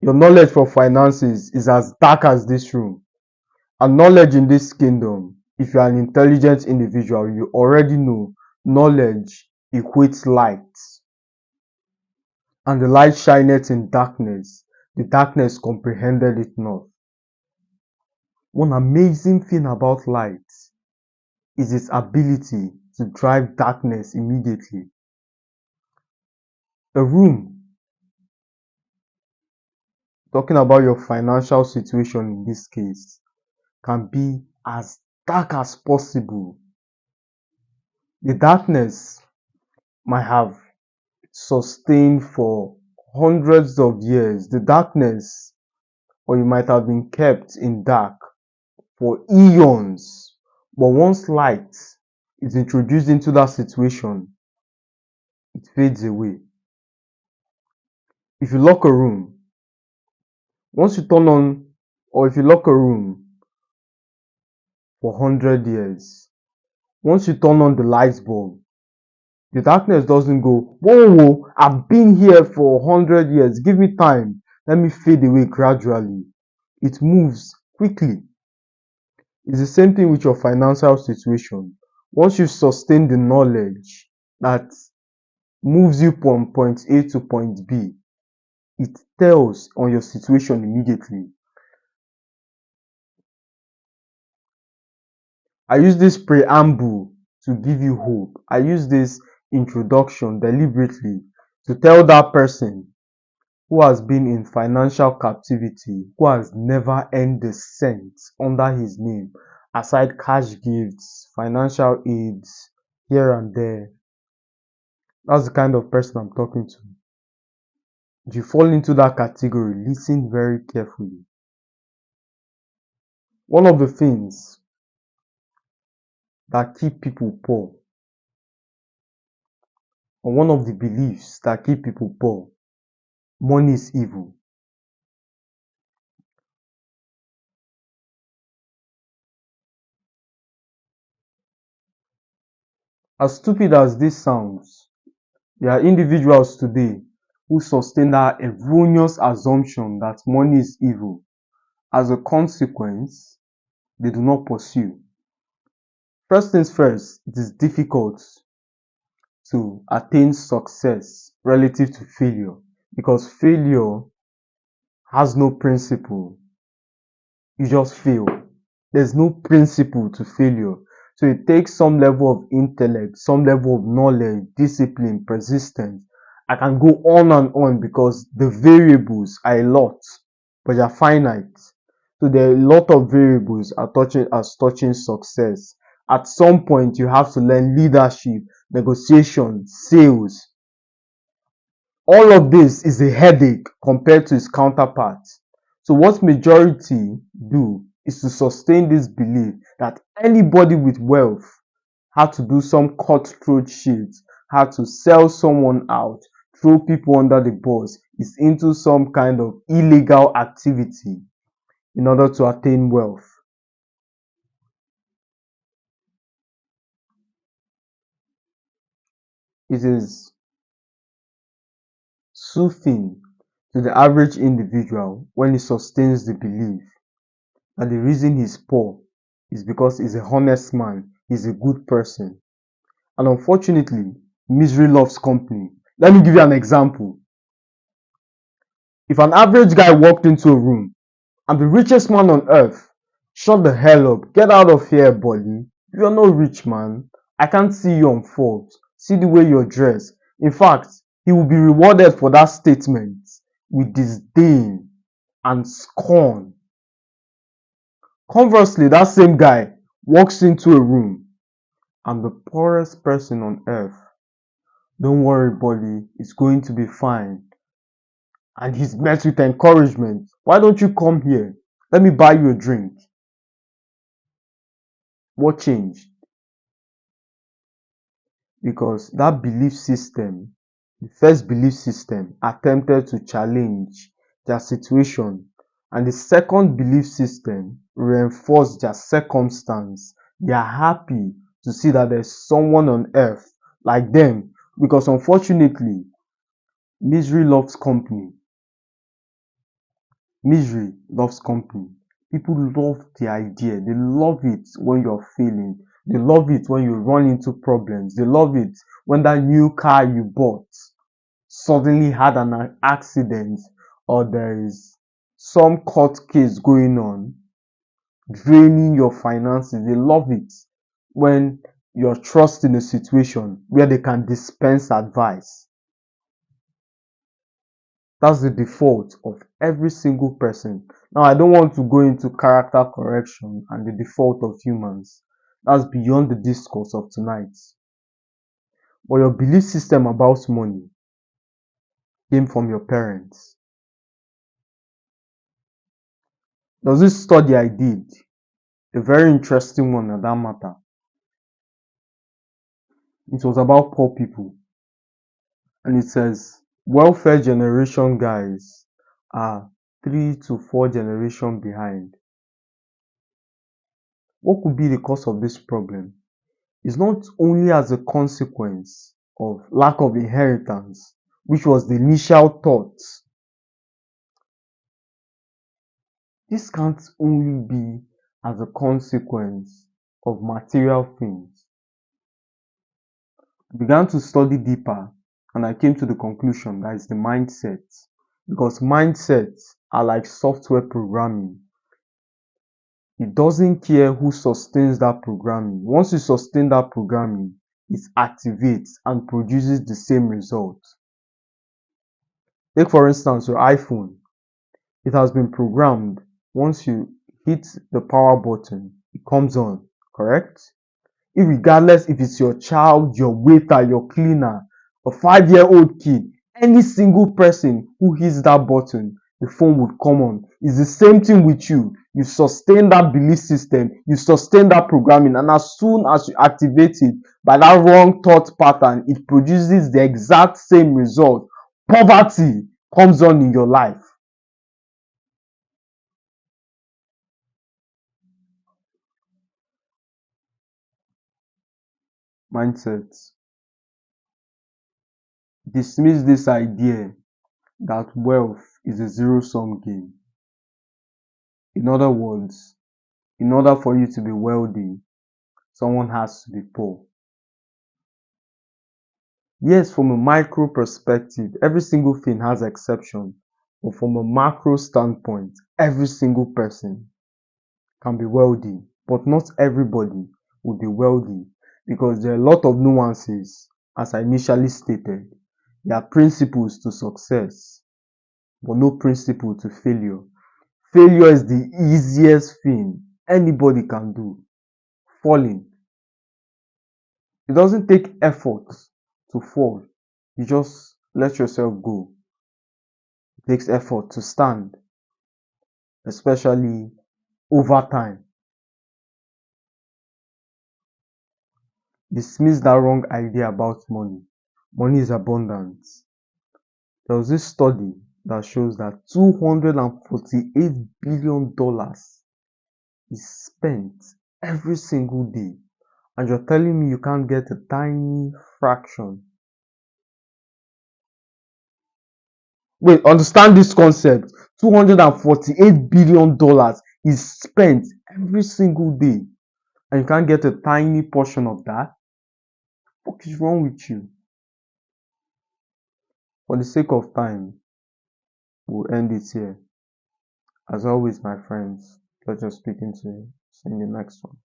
Your knowledge for finances is as dark as this room. And knowledge in this kingdom, if you are an intelligent individual, you already know knowledge equates light. And the light shineth in darkness. The darkness comprehended it not. One amazing thing about light is its ability to drive darkness immediately. A room, talking about your financial situation in this case, can be as dark as possible. The darkness might have sustained for hundreds of years. The darkness, or you might have been kept in dark for eons. But once light is introduced into that situation, it fades away. If you lock a room, once you turn on, or if you lock a room for 100 years, once you turn on the light bulb, the darkness doesn't go, whoa, whoa, I've been here for 100 years, give me time, let me fade away gradually. It moves quickly. It's the same thing with your financial situation. Once you sustain the knowledge that moves you from point A to point B, it tells on your situation immediately. I use this preamble to give you hope. I use this introduction deliberately to tell that person who has been in financial captivity, who has never earned a cent under his name, aside cash gifts, financial aids here and there. That's the kind of person I'm talking to. If you fall into that category, listen very carefully. One of the things that keep people poor, or one of the beliefs that keep people poor, money is evil. As stupid as this sounds, there are individuals today who sustain that erroneous assumption that money is evil. As a consequence, they do not pursue. First things first, it is difficult to attain success relative to failure because failure has no principle. You just fail. There's no principle to failure. So it takes some level of intellect, some level of knowledge, discipline, persistence. I can go on and on because the variables are a lot, but they are finite. So there are a lot of variables touching success. At some point, you have to learn leadership, negotiation, sales. All of this is a headache compared to its counterparts. So what majority do is to sustain this belief that anybody with wealth had to do some cutthroat shit, had to sell someone out, throw people under the bus, is into some kind of illegal activity in order to attain wealth. It is soothing to the average individual when he sustains the belief that the reason he's poor is because he's a honest man, he's a good person. And unfortunately, misery loves company. Let me give you an example. If an average guy walked into a room and the richest man on earth, shut the hell up, get out of here, buddy. You're no rich man. I can't see you on Forbes. See the way you're dressed. In fact, he will be rewarded for that statement with disdain and scorn. Conversely, that same guy walks into a room and the poorest person on earth, don't worry, buddy, it's going to be fine. And he's met with encouragement. Why don't you come here? Let me buy you a drink. What changed? Because that belief system, the first belief system, attempted to challenge their situation, and the second belief system reinforced their circumstance. They are happy to see that there's someone on earth like them because unfortunately, misery loves company. Misery loves company. People love the idea. They love it when you're failing. They love it when you run into problems. They love it when that new car you bought suddenly had an accident, or there is some court case going on draining your finances. They love it when you're thrust in a situation where they can dispense advice. That's the default of every single person. Now, I don't want to go into character correction and the default of humans. That's beyond the discourse of tonight. But your belief system about money came from your parents. There's this study I did, a very interesting one at that matter. It was about poor people. And it says welfare generation guys are 3 to 4 generations behind. What could be the cause of this problem? It's not only as a consequence of lack of inheritance, which was the initial thought. This can't only be as a consequence of material things. I began to study deeper and I came to the conclusion that it's the mindset. Because mindsets are like software programming. It doesn't care who sustains that programming. Once you sustain that programming, it activates and produces the same result. Take for instance your iPhone. It has been programmed. Once you hit the power button, it comes on, correct? Regardless if it's your child, your waiter, your cleaner, a 5-year-old kid, any single person who hits that button, the phone would come on. It's the same thing with you. You sustain that belief system, you sustain that programming, and as soon as you activate it by that wrong thought pattern, it produces the exact same result. Poverty comes on in your life. Mindset. Dismiss this idea that wealth is a zero-sum game. In other words, in order for you to be wealthy, someone has to be poor. Yes, from a micro perspective, every single thing has exception. But from a macro standpoint, every single person can be wealthy. But not everybody will be wealthy because there are a lot of nuances, as I initially stated. There are principles to success, but no principle to failure. Failure is the easiest thing anybody can do. Falling. It doesn't take effort to fall. You just let yourself go. It takes effort to stand, especially over time. Dismiss that wrong idea about money. Money is abundant. There was this study that shows that $248 billion is spent every single day. And you're telling me you can't get a tiny fraction. Wait, understand this concept. $248 billion is spent every single day. And you can't get a tiny portion of that? What is wrong with you? For the sake of time, we'll end it here. As always, my friends, pleasure speaking to you. See you in the next one.